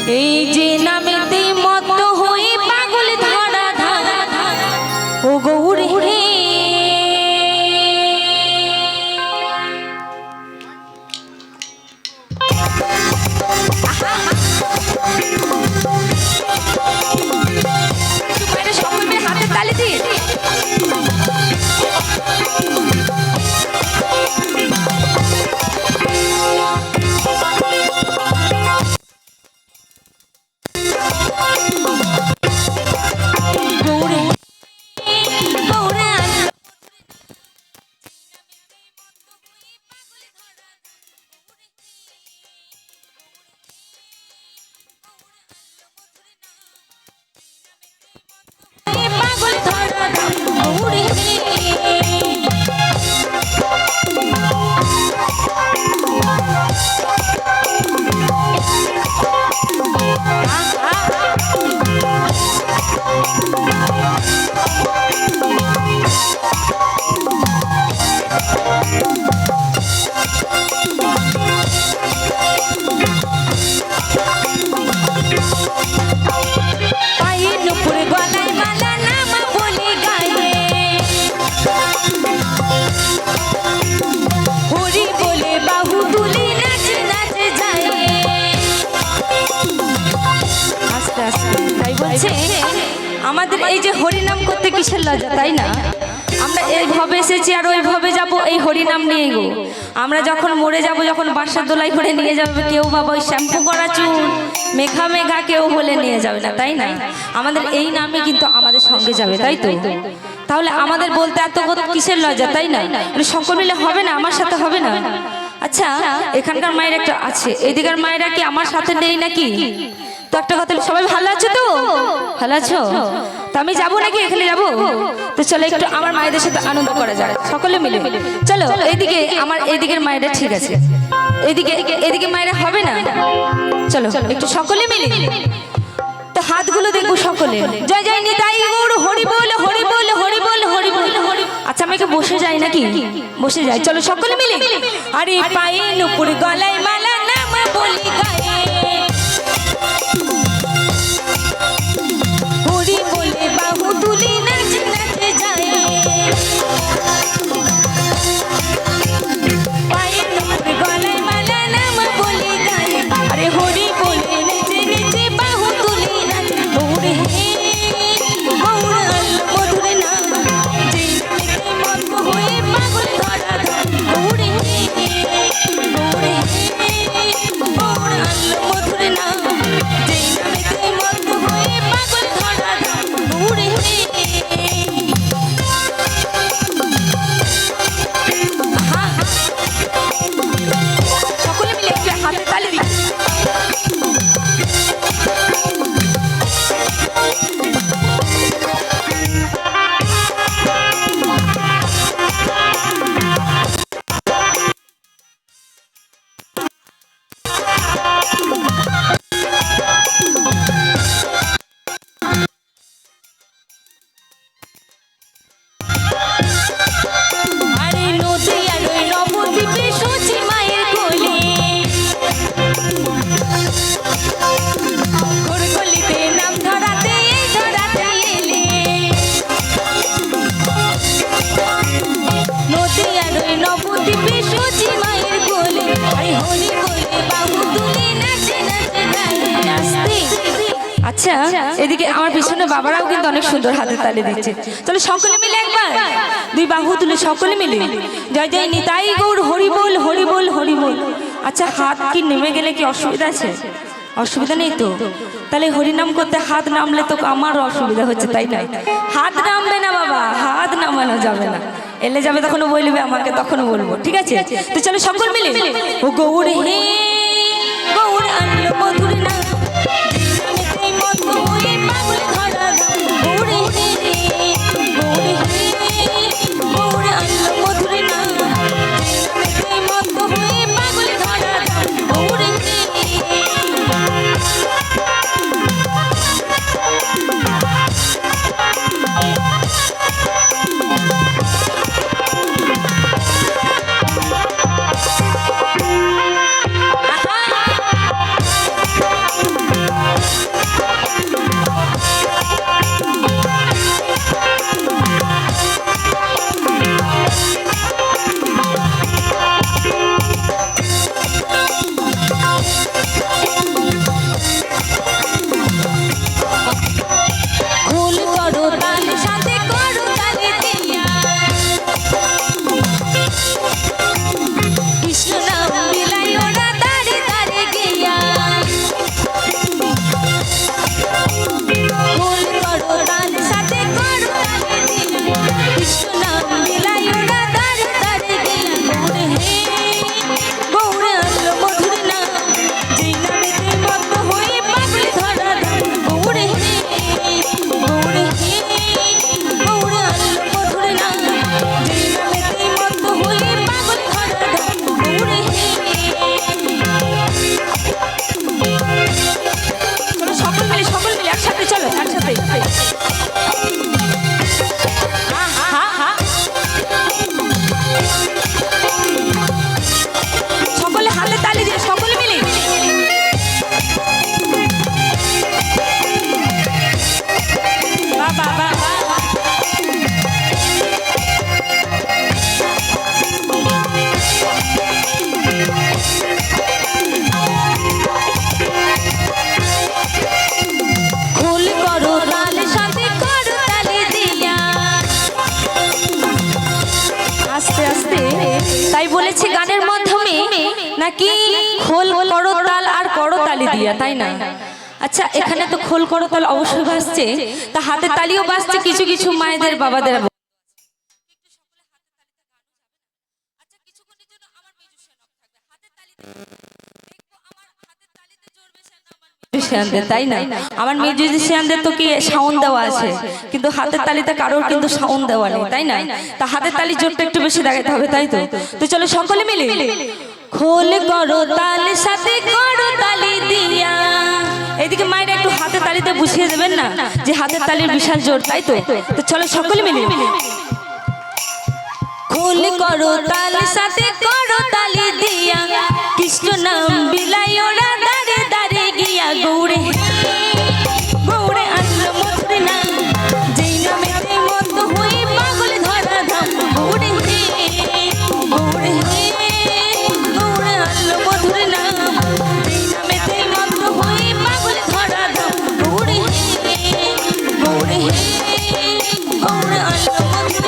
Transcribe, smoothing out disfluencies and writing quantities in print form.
এই যে নামেতে মত হই পাগল ধরা ধারা ও গৌরী হে তোমার সকলে হাতে তালি দিয়ে আমাদের এই যে হরিনাম করতে কিসের লজ্জা তাই না? আমরা এইভাবে এসেছি আর ওইভাবে যাব এই হরিনাম নিয়ে গো। আমরা যখন মরে যাব, যখন বাসার দোলাই করে নিয়ে যাবে, কেউ বাবা ওই শ্যাম্পু করা চুল মেঘা মেঘা কেউ বলে নিয়ে যাবে না, তাই না? আমাদের এই নামে কিন্তু আমাদের সঙ্গে যাবে, তাই তো? তাহলে আমাদের বলতে এত কিসের লজ্জা তাই না? সকল মিলে হবে না, আমার সাথে হবে না? আচ্ছা, এখানকার মায়ের একটা আছে, এদিকের মায়েরা কি আমার সাথে নেই নাকি? তো একটা কথা, সবাই ভালো আছো তো? ভালো আছো তো? আমি যাবো নাকি এখানে যাবো? তো চলো একটু আমার মায়েদের সাথে আনন্দ করা যায় সকলে মিলে। চলো এইদিকে, আমার এইদিকের মায়েরা ঠিক আছে, এদিকে মায়েরা হবে না? চলো একটু সকলে মিলে তো হাতগুলো দেখবো সকলে। জয় জয় নিতাই গৌর হরি বল হরি বল হরি বল হরি বল হরি। আচ্ছা আমি কি বসে যাই নাকি? বসে যাই, চলো সকলে মিলে। আরে পায়ে নুপুর গলায় মালা নাম বলি গায়ে, হরি বলে বাহু তুলি নাচে নাচে যায়, পায়ে নুপুর গলায় মালা নাম বলি গায়ে, আরে হরি বলে নেচে নেচে বাহু তুলি নাচে। গৌরে হে গৌর আল্লাহ মধুরে নাম, যে নামেতে মত্ত হয়ে পাগল ধরা ধাম। গৌরে হে গৌরে হে গৌর আল্লাহ মধুরে নাম, যে নামেতে মত্ত হয়ে পাগল ধরা ধাম। গৌরে হে সকলে মিলে একটু হাতে তালি দিই। আরে নদী আর ওই নবদ্বীপে সচি মায়ের কোলে, ঘোরগলিতে নাম ধরাতে এই ধরাতে এলে, নদী আর ওই নবদ্বীপে সচি মায়ের কোলে, আরে হরি বলে বাহু তুলে নাচে নাচে গায়ে। নাচতে আচ্ছা, এদিকে আমার পিছনে বাবারাও কিন্তু অনেক সুন্দর হাতে তালি দিচ্ছে। তাহলে সকলে মিলে একবার দুই বাহু তুলে সকলে মিলে জয় জয় নিতাই গৌর হরি বল হরি বল হরি বল। আচ্ছা, হাত কি নেমে গেলে কি অসুবিধা আছে? অসুবিধা নেই তো? তাহলে হরিনাম করতে হাত নামলে তো আমার অসুবিধা হচ্ছে, তাই না? হাত নামবে না বাবা, হাত নামানো যাবে না। এলে যাবে তখনও বলবে আমাকে, তখনও বলবো, ঠিক আছে? তো চলো সকল মিলে। ও গৌর হে গৌর আল্লাহ মধুর নাম, নাকি খোল করতাল আর করতালি দিয়া, তাই না? আচ্ছা, এখানে তো খোল করতাল অবশ্যই বাজছে, তা হাতে তালিও বাজছে কিছু কিছু মায়েদের বাবাদের। তাই না? আমার মিউজিশিয়ানদের তো কি সাউন্ড দেওয়া আছে, কিন্তু হাতের তালিতে কারোর কিন্তু সাউন্ড দেওয়া নেই, তাই না? তা হাতের তালির জোরটা একটু বেশি দেখাতে হবে, তাই তো? তো চলো সকলে মিলে খোল করতাল সাথে করতালি দিয়া। এদিকে মায়েরা একটু হাতের তালিতে বুঝিয়ে দেবেন না যে হাতের তালির বিশাল জোর, তাই তো? তো চলো সকলে মিলে খোল করতাল সাথে করতালি দিয়া, কৃষ্ণ নাম বিলাই ওরা দাঁড়ে দাঁড়ে গিয়া। গৌড়ে গৌড়ে আসলো মধুর নাম, যেই নামেতে মত হই পাগল ধরা ধাম। গৌড়ে গৌড়ে গৌড়ে আসলো মধুর নাম, যেই নামেতে মত হই পাগল ধরা ধাম। গৌড়ে গৌড়ে গৌড়ে আসলো মধুর